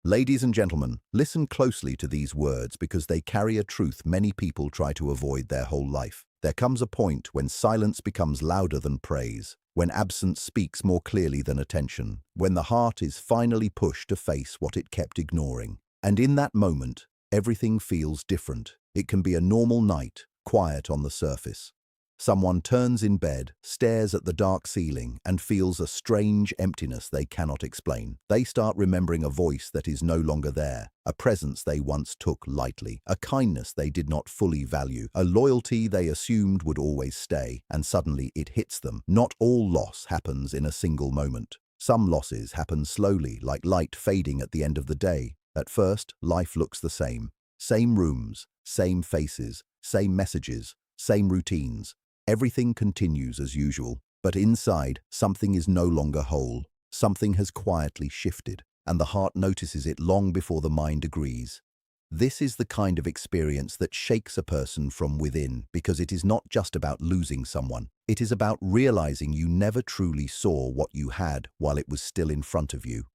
Ladies and gentlemen, listen closely to these words because they carry a truth many people try to avoid their whole life. There comes a point when silence becomes louder than praise, when absence speaks more clearly than attention, when the heart is finally pushed to face what it kept ignoring. And in that moment, everything feels different. It can be a normal night, quiet on the surface. Someone turns in bed, stares at the dark ceiling, and feels a strange emptiness they cannot explain. They start remembering a voice that is no longer there, a presence they once took lightly, a kindness they did not fully value, a loyalty they assumed would always stay, and suddenly it hits them. Not all loss happens in a single moment. Some losses happen slowly, like light fading at the end of the day. At first, life looks the same. Same rooms, same faces, same messages, same routines. Everything continues as usual, but inside, something is no longer whole. Something has quietly shifted, and the heart notices it long before the mind agrees. This is the kind of experience that shakes a person from within because it is not just about losing someone. It is about realizing you never truly saw what you had while it was still in front of you.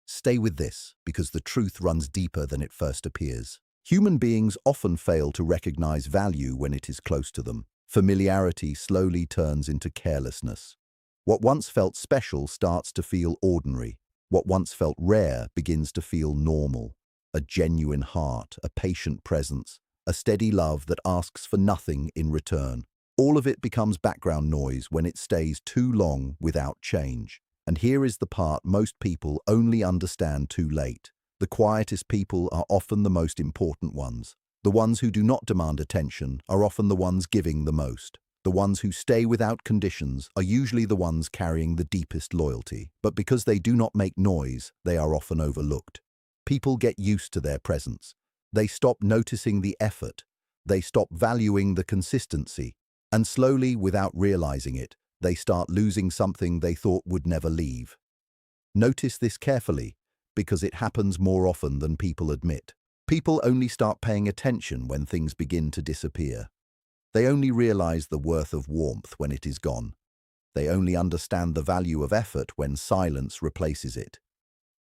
Stay with this, because the truth runs deeper than it first appears. Human beings often fail to recognize value when it is close to them. Familiarity slowly turns into carelessness. What once felt special starts to feel ordinary. What once felt rare begins to feel normal. A genuine heart, a patient presence, a steady love that asks for nothing in return. All of it becomes background noise when it stays too long without change. And here is the part most people only understand too late. The quietest people are often the most important ones. The ones who do not demand attention are often the ones giving the most. The ones who stay without conditions are usually the ones carrying the deepest loyalty. But because they do not make noise, they are often overlooked. People get used to their presence. They stop noticing the effort. They stop valuing the consistency. And slowly, without realizing it, they start losing something they thought would never leave. Notice this carefully, because it happens more often than people admit. People only start paying attention when things begin to disappear. They only realize the worth of warmth when it is gone. They only understand the value of effort when silence replaces it.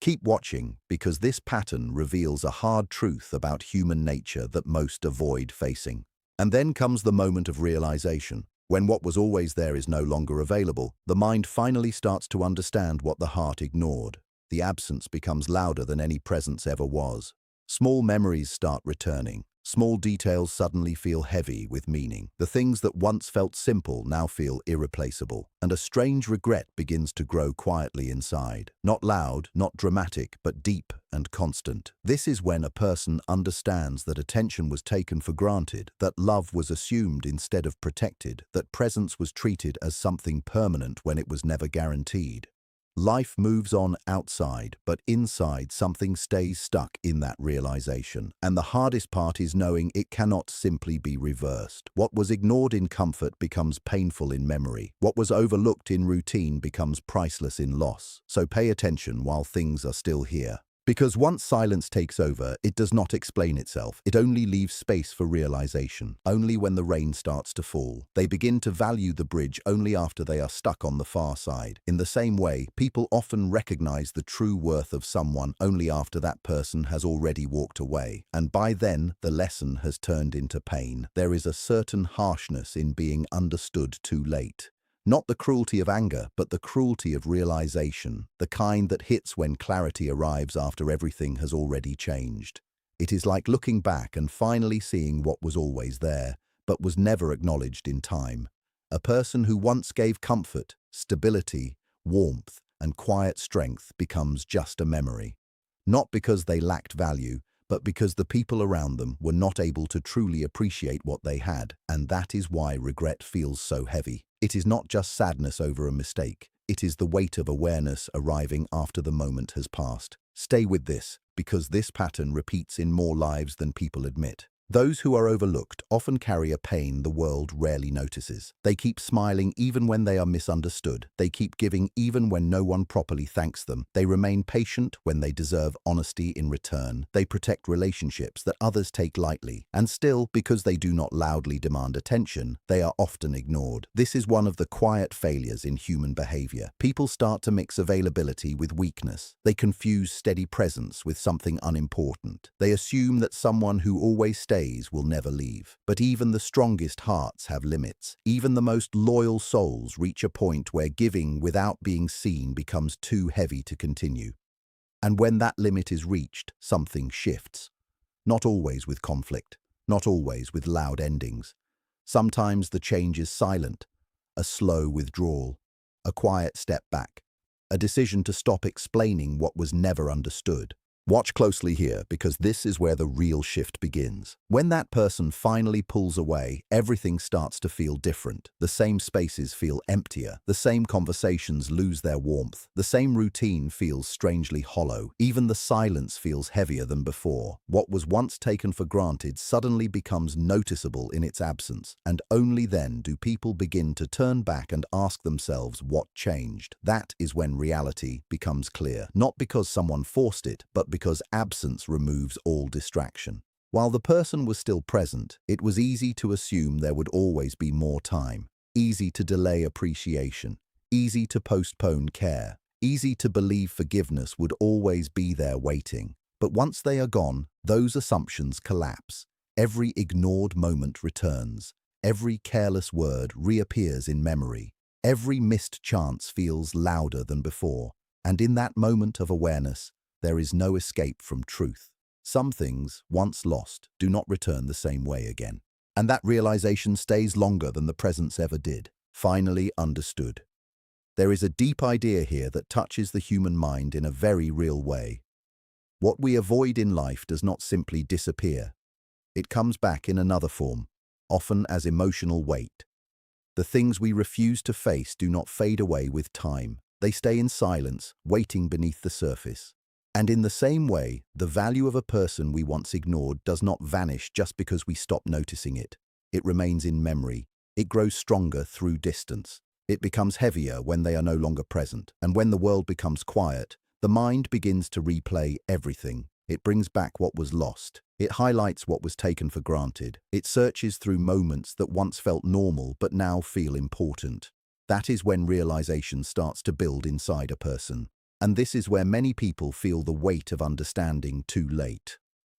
Keep watching, because this pattern reveals a hard truth about human nature that most avoid facing. And then comes the moment of realization. When what was always there is no longer available, the mind finally starts to understand what the heart ignored. The absence becomes louder than any presence ever was. Small memories start returning. Small details suddenly feel heavy with meaning. The things that once felt simple now feel irreplaceable. And a strange regret begins to grow quietly inside. Not loud, not dramatic, but deep and constant. This is when a person understands that attention was taken for granted, that love was assumed instead of protected, that presence was treated as something permanent when it was never guaranteed. Life moves on outside, but inside something stays stuck in that realization. And the hardest part is knowing it cannot simply be reversed. What was ignored in comfort becomes painful in memory. What was overlooked in routine becomes priceless in loss. So pay attention while things are still here. Because once silence takes over, it does not explain itself. It only leaves space for realization. Only when the rain starts to fall. They begin to value the bridge only after they are stuck on the far side. In the same way, people often recognize the true worth of someone only after that person has already walked away. And by then, the lesson has turned into pain. There is a certain harshness in being understood too late. Not the cruelty of anger, but the cruelty of realization, the kind that hits when clarity arrives after everything has already changed. It is like looking back and finally seeing what was always there, but was never acknowledged in time. A person who once gave comfort, stability, warmth, and quiet strength becomes just a memory. Not because they lacked value, but because the people around them were not able to truly appreciate what they had, and that is why regret feels so heavy. It is not just sadness over a mistake, it is the weight of awareness arriving after the moment has passed. Stay with this, because this pattern repeats in more lives than people admit. Those who are overlooked often carry a pain the world rarely notices. They keep smiling even when they are misunderstood. They keep giving even when no one properly thanks them. They remain patient when they deserve honesty in return. They protect relationships that others take lightly. And still, because they do not loudly demand attention, they are often ignored. This is one of the quiet failures in human behavior. People start to mix availability with weakness. They confuse steady presence with something unimportant. They assume that someone who always stays will never leave. But even the strongest hearts have limits. Even the most loyal souls reach a point where giving without being seen becomes too heavy to continue. And when that limit is reached, something shifts. Not always with conflict, not always with loud endings. Sometimes the change is silent, a slow withdrawal, a quiet step back, a decision to stop explaining what was never understood. Watch closely here, because this is where the real shift begins. When that person finally pulls away, everything starts to feel different. The same spaces feel emptier. The same conversations lose their warmth. The same routine feels strangely hollow. Even the silence feels heavier than before. What was once taken for granted suddenly becomes noticeable in its absence. And only then do people begin to turn back and ask themselves what changed. That is when reality becomes clear. Not because someone forced it, but because absence removes all distraction. While the person was still present, it was easy to assume there would always be more time, easy to delay appreciation, easy to postpone care, easy to believe forgiveness would always be there waiting. But once they are gone, those assumptions collapse. Every ignored moment returns. Every careless word reappears in memory. Every missed chance feels louder than before. And in that moment of awareness, there is no escape from truth. Some things, once lost, do not return the same way again. And that realization stays longer than the presence ever did. Finally understood. There is a deep idea here that touches the human mind in a very real way. What we avoid in life does not simply disappear. It comes back in another form, often as emotional weight. The things we refuse to face do not fade away with time. They stay in silence, waiting beneath the surface. And in the same way, the value of a person we once ignored does not vanish just because we stop noticing it. It remains in memory. It grows stronger through distance. It becomes heavier when they are no longer present. And when the world becomes quiet, the mind begins to replay everything. It brings back what was lost. It highlights what was taken for granted. It searches through moments that once felt normal but now feel important. That is when realization starts to build inside a person. And this is where many people feel the weight of understanding too late.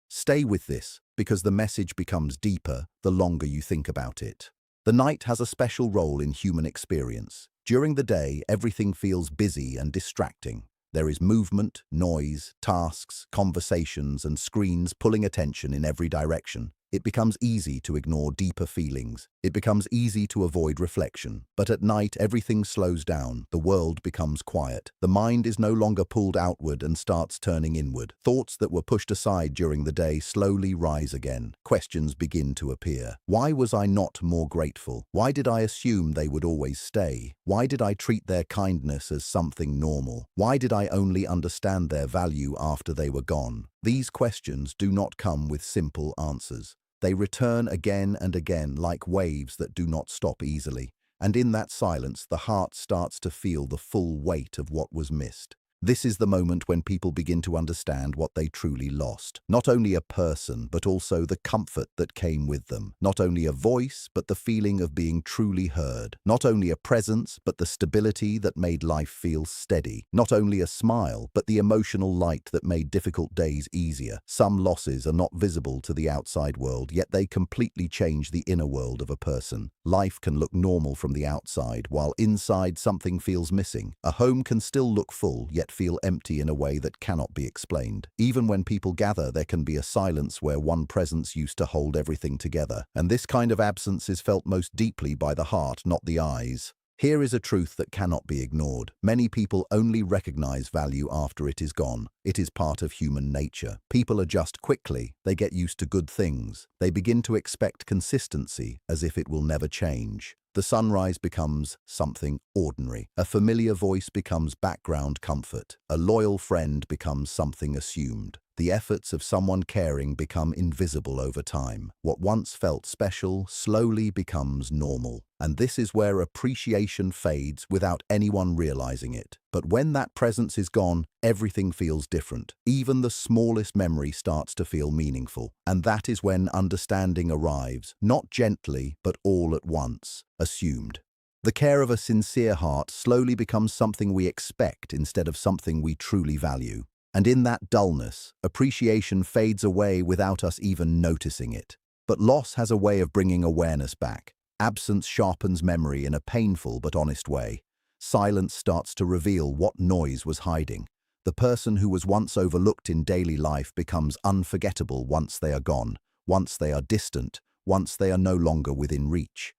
Stay with this, because the message becomes deeper the longer you think about it. The night has a special role in human experience. During the day, everything feels busy and distracting. There is movement, noise, tasks, conversations, and screens pulling attention in every direction. It becomes easy to ignore deeper feelings. It becomes easy to avoid reflection. But at night, everything slows down. The world becomes quiet. The mind is no longer pulled outward and starts turning inward. Thoughts that were pushed aside during the day slowly rise again. Questions begin to appear. Why was I not more grateful? Why did I assume they would always stay? Why did I treat their kindness as something normal? Why did I only understand their value after they were gone? These questions do not come with simple answers. They return again and again like waves that do not stop easily. And in that silence, the heart starts to feel the full weight of what was missed. This is the moment when people begin to understand what they truly lost. Not only a person, but also the comfort that came with them. Not only a voice, but the feeling of being truly heard. Not only a presence, but the stability that made life feel steady. Not only a smile, but the emotional light that made difficult days easier. Some losses are not visible to the outside world, yet they completely change the inner world of a person. Life can look normal from the outside, while inside something feels missing. A home can still look full, yet feel empty in a way that cannot be explained. Even when people gather, there can be a silence where one presence used to hold everything together. And this kind of absence is felt most deeply by the heart, not the eyes. Here is a truth that cannot be ignored. Many people only recognize value after it is gone. It is part of human nature. People adjust quickly. They get used to good things. They begin to expect consistency, as if it will never change. The sunrise becomes something ordinary. A familiar voice becomes background comfort. A loyal friend becomes something assumed. The efforts of someone caring become invisible over time. What once felt special slowly becomes normal. And this is where appreciation fades without anyone realizing it. But when that presence is gone, everything feels different. Even the smallest memory starts to feel meaningful. And that is when understanding arrives, not gently, but all at once, assumed. The care of a sincere heart slowly becomes something we expect instead of something we truly value. And in that dullness, appreciation fades away without us even noticing it. But loss has a way of bringing awareness back. Absence sharpens memory in a painful but honest way. Silence starts to reveal what noise was hiding. The person who was once overlooked in daily life becomes unforgettable once they are gone, once they are distant, once they are no longer within reach.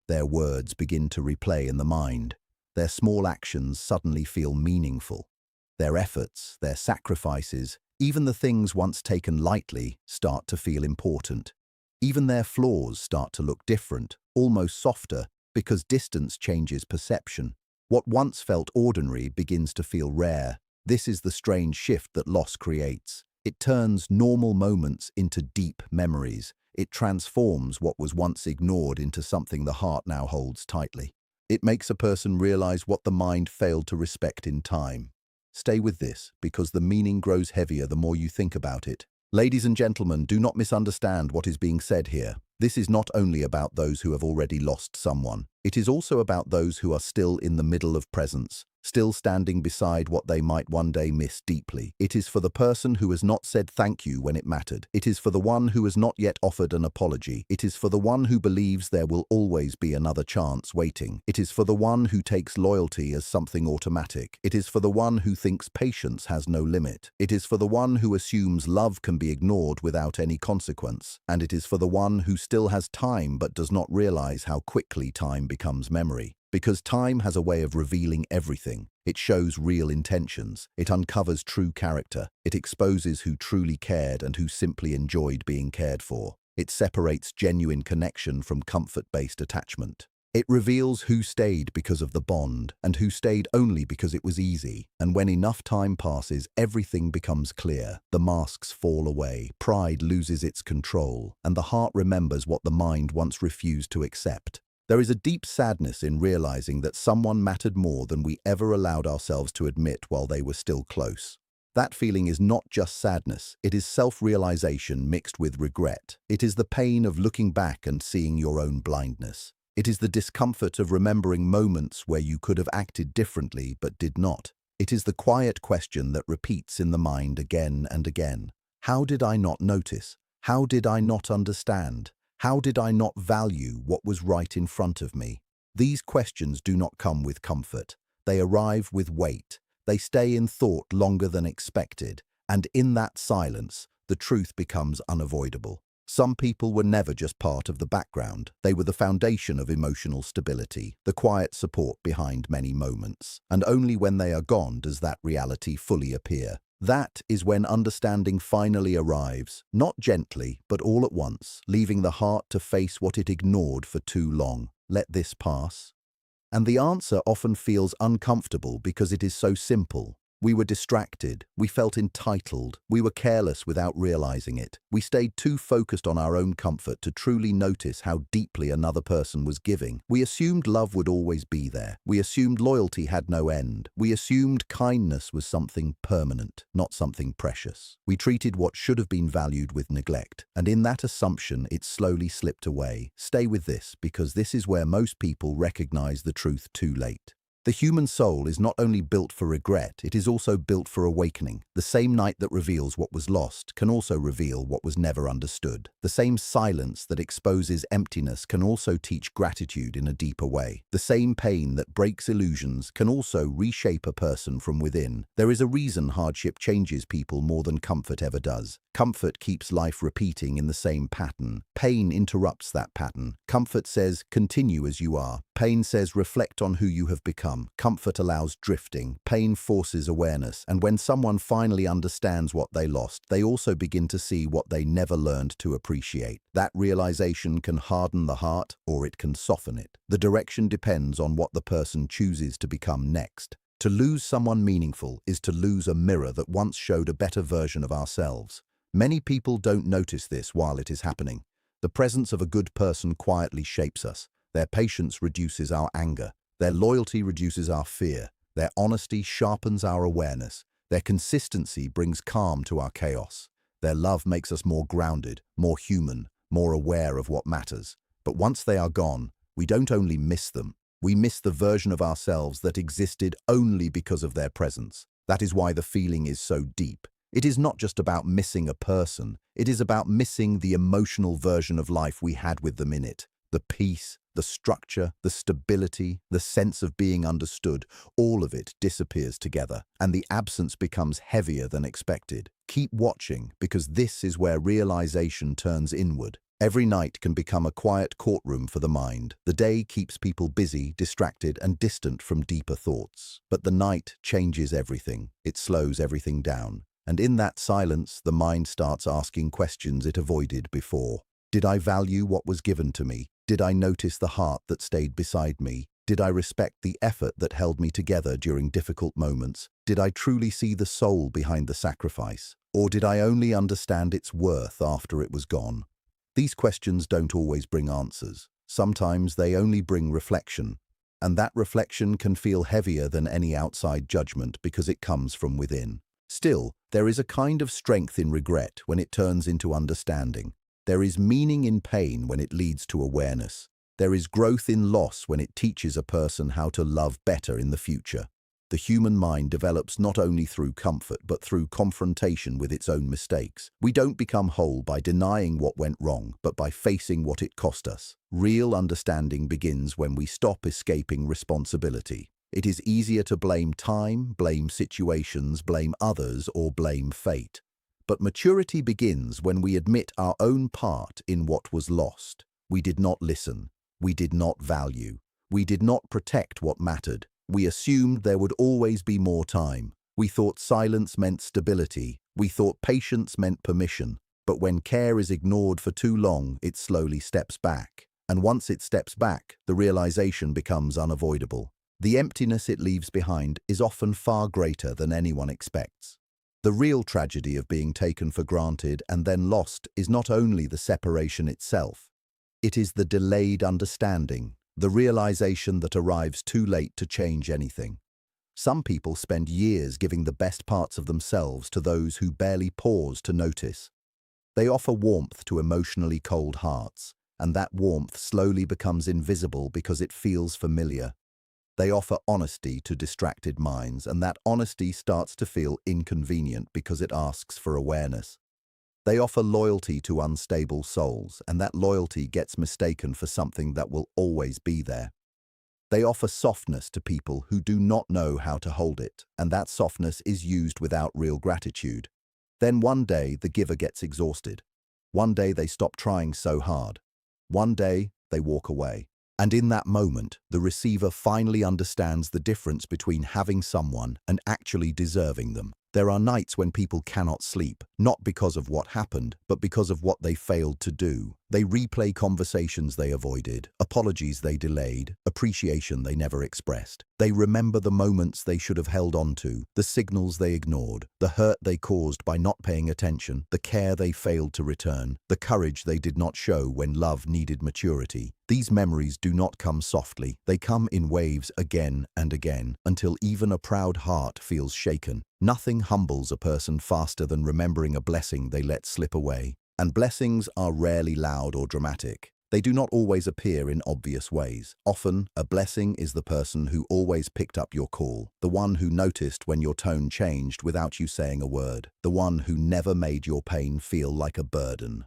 Their words begin to replay in the mind. Their small actions suddenly feel meaningful. Their efforts, their sacrifices, even the things once taken lightly, start to feel important. Even their flaws start to look different, almost softer, because distance changes perception. What once felt ordinary begins to feel rare. This is the strange shift that loss creates. It turns normal moments into deep memories. It transforms what was once ignored into something the heart now holds tightly. It makes a person realize what the mind failed to respect in time. Stay with this, because the meaning grows heavier the more you think about it. Ladies and gentlemen, do not misunderstand what is being said here. This is not only about those who have already lost someone. It is also about those who are still in the middle of presence, still standing beside what they might one day miss deeply. It is for the person who has not said thank you when it mattered. It is for the one who has not yet offered an apology. It is for the one who believes there will always be another chance waiting. It is for the one who takes loyalty as something automatic. It is for the one who thinks patience has no limit. It is for the one who assumes love can be ignored without any consequence. And it is for the one who still has time but does not realize how quickly time becomes memory. Because time has a way of revealing everything. It shows real intentions. It uncovers true character. It exposes who truly cared and who simply enjoyed being cared for. It separates genuine connection from comfort-based attachment. It reveals who stayed because of the bond and who stayed only because it was easy. And when enough time passes, everything becomes clear. The masks fall away, pride loses its control, and the heart remembers what the mind once refused to accept. There is a deep sadness in realizing that someone mattered more than we ever allowed ourselves to admit while they were still close. That feeling is not just sadness, it is self-realization mixed with regret. It is the pain of looking back and seeing your own blindness. It is the discomfort of remembering moments where you could have acted differently but did not. It is the quiet question that repeats in the mind again and again. How did I not notice? How did I not understand? How did I not value what was right in front of me? These questions do not come with comfort. They arrive with weight. They stay in thought longer than expected. And in that silence, the truth becomes unavoidable. Some people were never just part of the background. They were the foundation of emotional stability, the quiet support behind many moments. And only when they are gone does that reality fully appear. That is when understanding finally arrives, not gently, but all at once, leaving the heart to face what it ignored for too long. Let this pass. And the answer often feels uncomfortable because it is so simple. We were distracted, we felt entitled, we were careless without realizing it. We stayed too focused on our own comfort to truly notice how deeply another person was giving. We assumed love would always be there. We assumed loyalty had no end. We assumed kindness was something permanent, not something precious. We treated what should have been valued with neglect, and in that assumption it slowly slipped away. Stay with this, because this is where most people recognize the truth too late. The human soul is not only built for regret, it is also built for awakening. The same night that reveals what was lost can also reveal what was never understood. The same silence that exposes emptiness can also teach gratitude in a deeper way. The same pain that breaks illusions can also reshape a person from within. There is a reason hardship changes people more than comfort ever does. Comfort keeps life repeating in the same pattern. Pain interrupts that pattern. Comfort says, continue as you are. Pain says, reflect on who you have become. Comfort allows drifting. Pain forces awareness. And when someone finally understands what they lost, they also begin to see what they never learned to appreciate. That realization can harden the heart, or it can soften it. The direction depends on what the person chooses to become next. To lose someone meaningful is to lose a mirror that once showed a better version of ourselves. Many people don't notice this while it is happening. The presence of a good person quietly shapes us. Their patience reduces our anger. Their loyalty reduces our fear. Their honesty sharpens our awareness. Their consistency brings calm to our chaos. Their love makes us more grounded, more human, more aware of what matters. But once they are gone, we don't only miss them. We miss the version of ourselves that existed only because of their presence. That is why the feeling is so deep. It is not just about missing a person. It is about missing the emotional version of life we had with them in it. The peace, the structure, the stability, the sense of being understood, all of it disappears together, and the absence becomes heavier than expected. Keep watching, because this is where realization turns inward. Every night can become a quiet courtroom for the mind. The day keeps people busy, distracted, and distant from deeper thoughts. But the night changes everything. It slows everything down. And in that silence, the mind starts asking questions it avoided before. Did I value what was given to me? Did I notice the heart that stayed beside me? Did I respect the effort that held me together during difficult moments? Did I truly see the soul behind the sacrifice? Or did I only understand its worth after it was gone? These questions don't always bring answers. Sometimes they only bring reflection. And that reflection can feel heavier than any outside judgment because it comes from within. Still, there is a kind of strength in regret when it turns into understanding. There is meaning in pain when it leads to awareness. There is growth in loss when it teaches a person how to love better in the future. The human mind develops not only through comfort but through confrontation with its own mistakes. We don't become whole by denying what went wrong, but by facing what it cost us. Real understanding begins when we stop escaping responsibility. It is easier to blame time, blame situations, blame others, or blame fate. But maturity begins when we admit our own part in what was lost. We did not listen. We did not value. We did not protect what mattered. We assumed there would always be more time. We thought silence meant stability. We thought patience meant permission. But when care is ignored for too long, it slowly steps back. And once it steps back, the realization becomes unavoidable. The emptiness it leaves behind is often far greater than anyone expects. The real tragedy of being taken for granted and then lost is not only the separation itself. It is the delayed understanding, the realization that arrives too late to change anything. Some people spend years giving the best parts of themselves to those who barely pause to notice. They offer warmth to emotionally cold hearts, and that warmth slowly becomes invisible because it feels familiar. They offer honesty to distracted minds, and that honesty starts to feel inconvenient because it asks for awareness. They offer loyalty to unstable souls, and that loyalty gets mistaken for something that will always be there. They offer softness to people who do not know how to hold it, and that softness is used without real gratitude. Then one day the giver gets exhausted. One day they stop trying so hard. One day they walk away. And in that moment, the receiver finally understands the difference between having someone and actually deserving them. There are nights when people cannot sleep, not because of what happened, but because of what they failed to do. They replay conversations they avoided, apologies they delayed, appreciation they never expressed. They remember the moments they should have held on to, the signals they ignored, the hurt they caused by not paying attention, the care they failed to return, the courage they did not show when love needed maturity. These memories do not come softly. They come in waves again and again, until even a proud heart feels shaken. Nothing humbles a person faster than remembering a blessing they let slip away. And blessings are rarely loud or dramatic. They do not always appear in obvious ways. Often, a blessing is the person who always picked up your call, the one who noticed when your tone changed without you saying a word, the one who never made your pain feel like a burden,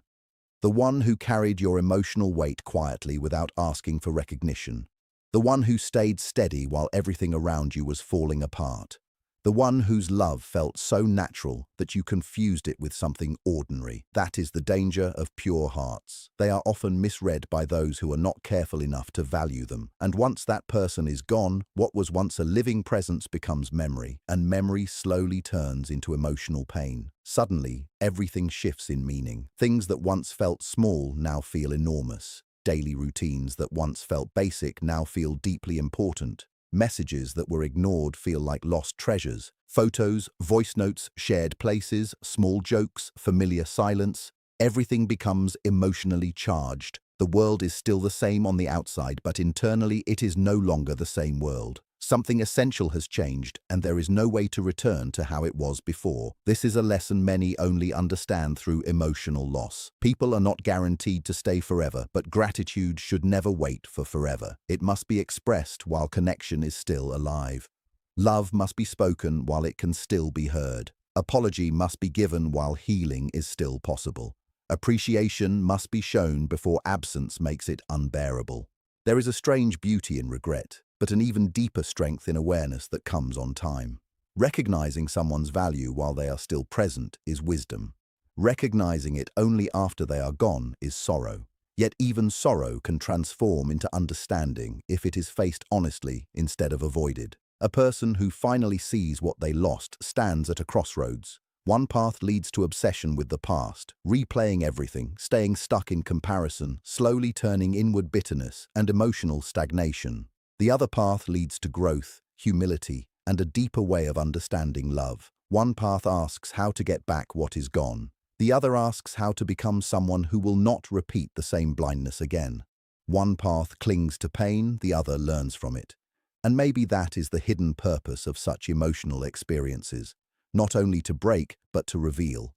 the one who carried your emotional weight quietly without asking for recognition, the one who stayed steady while everything around you was falling apart. The one whose love felt so natural that you confused it with something ordinary. That is the danger of pure hearts. They are often misread by those who are not careful enough to value them. And once that person is gone, what was once a living presence becomes memory, and memory slowly turns into emotional pain. Suddenly, everything shifts in meaning. Things that once felt small now feel enormous. Daily routines that once felt basic now feel deeply important. Messages that were ignored feel like lost treasures. Photos, voice notes, shared places, small jokes, familiar silence. Everything becomes emotionally charged. The world is still the same on the outside, but internally it is no longer the same world. Something essential has changed, and there is no way to return to how it was before. This is a lesson many only understand through emotional loss. People are not guaranteed to stay forever, but gratitude should never wait for forever. It must be expressed while connection is still alive. Love must be spoken while it can still be heard. Apology must be given while healing is still possible. Appreciation must be shown before absence makes it unbearable. There is a strange beauty in regret, but an even deeper strength in awareness that comes on time. Recognizing someone's value while they are still present is wisdom. Recognizing it only after they are gone is sorrow. Yet even sorrow can transform into understanding if it is faced honestly instead of avoided. A person who finally sees what they lost stands at a crossroads. One path leads to obsession with the past, replaying everything, staying stuck in comparison, slowly turning inward bitterness and emotional stagnation. The other path leads to growth, humility, and a deeper way of understanding love. One path asks how to get back what is gone. The other asks how to become someone who will not repeat the same blindness again. One path clings to pain, the other learns from it. And maybe that is the hidden purpose of such emotional experiences. Not only to break, but to reveal.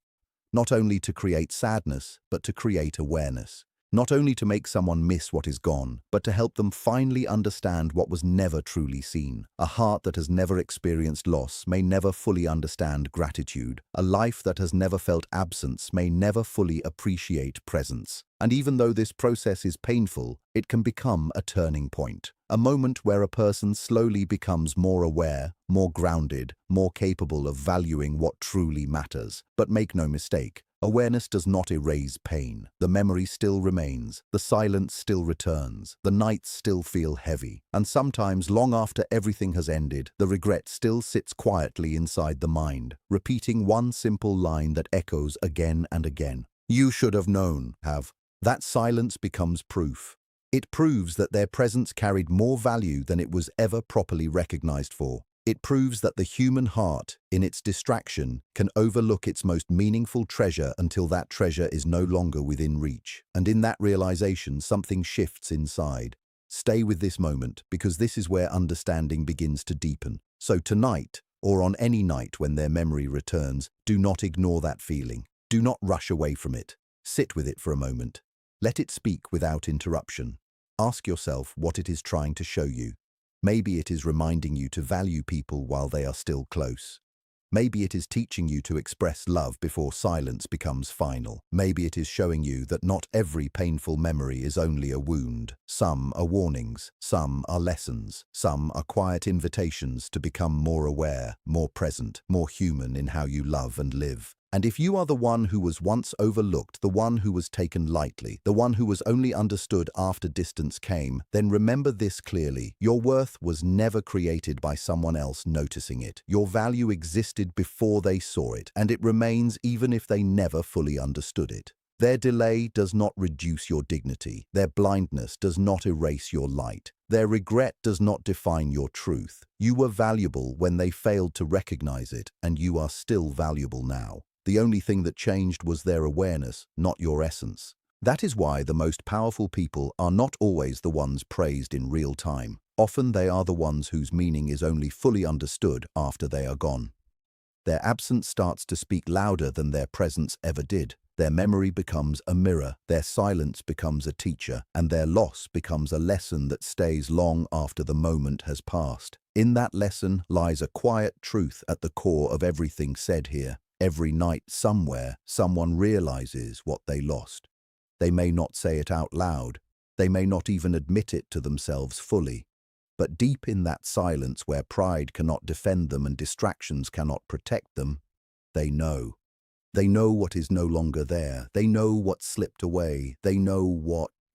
Not only to create sadness, but to create awareness. Not only to make someone miss what is gone, but to help them finally understand what was never truly seen. A heart that has never experienced loss may never fully understand gratitude. A life that has never felt absence may never fully appreciate presence. And even though this process is painful, it can become a turning point. A moment where a person slowly becomes more aware, more grounded, more capable of valuing what truly matters. But make no mistake, awareness does not erase pain. The memory still remains, the silence still returns, the nights still feel heavy, and sometimes long after everything has ended, the regret still sits quietly inside the mind, repeating one simple line that echoes again and again. You should have known, have. That silence becomes proof. It proves that their presence carried more value than it was ever properly recognized for. It proves that the human heart, in its distraction, can overlook its most meaningful treasure until that treasure is no longer within reach. And in that realization, something shifts inside. Stay with this moment, because this is where understanding begins to deepen. So tonight, or on any night when their memory returns, do not ignore that feeling. Do not rush away from it. Sit with it for a moment. Let it speak without interruption. Ask yourself what it is trying to show you. Maybe it is reminding you to value people while they are still close. Maybe it is teaching you to express love before silence becomes final. Maybe it is showing you that not every painful memory is only a wound. Some are warnings, some are lessons, some are quiet invitations to become more aware, more present, more human in how you love and live. And if you are the one who was once overlooked, the one who was taken lightly, the one who was only understood after distance came, then remember this clearly. Your worth was never created by someone else noticing it. Your value existed before they saw it, and it remains even if they never fully understood it. Their delay does not reduce your dignity. Their blindness does not erase your light. Their regret does not define your truth. You were valuable when they failed to recognize it, and you are still valuable now. The only thing that changed was their awareness, not your essence. That is why the most powerful people are not always the ones praised in real time. Often they are the ones whose meaning is only fully understood after they are gone. Their absence starts to speak louder than their presence ever did. Their memory becomes a mirror, their silence becomes a teacher, and their loss becomes a lesson that stays long after the moment has passed. In that lesson lies a quiet truth at the core of everything said here. Every night, somewhere, someone realizes what they lost. They may not say it out loud. They may not even admit it to themselves fully. But deep in that silence where pride cannot defend them and distractions cannot protect them, they know. They know what is no longer there. They know what slipped away. They know what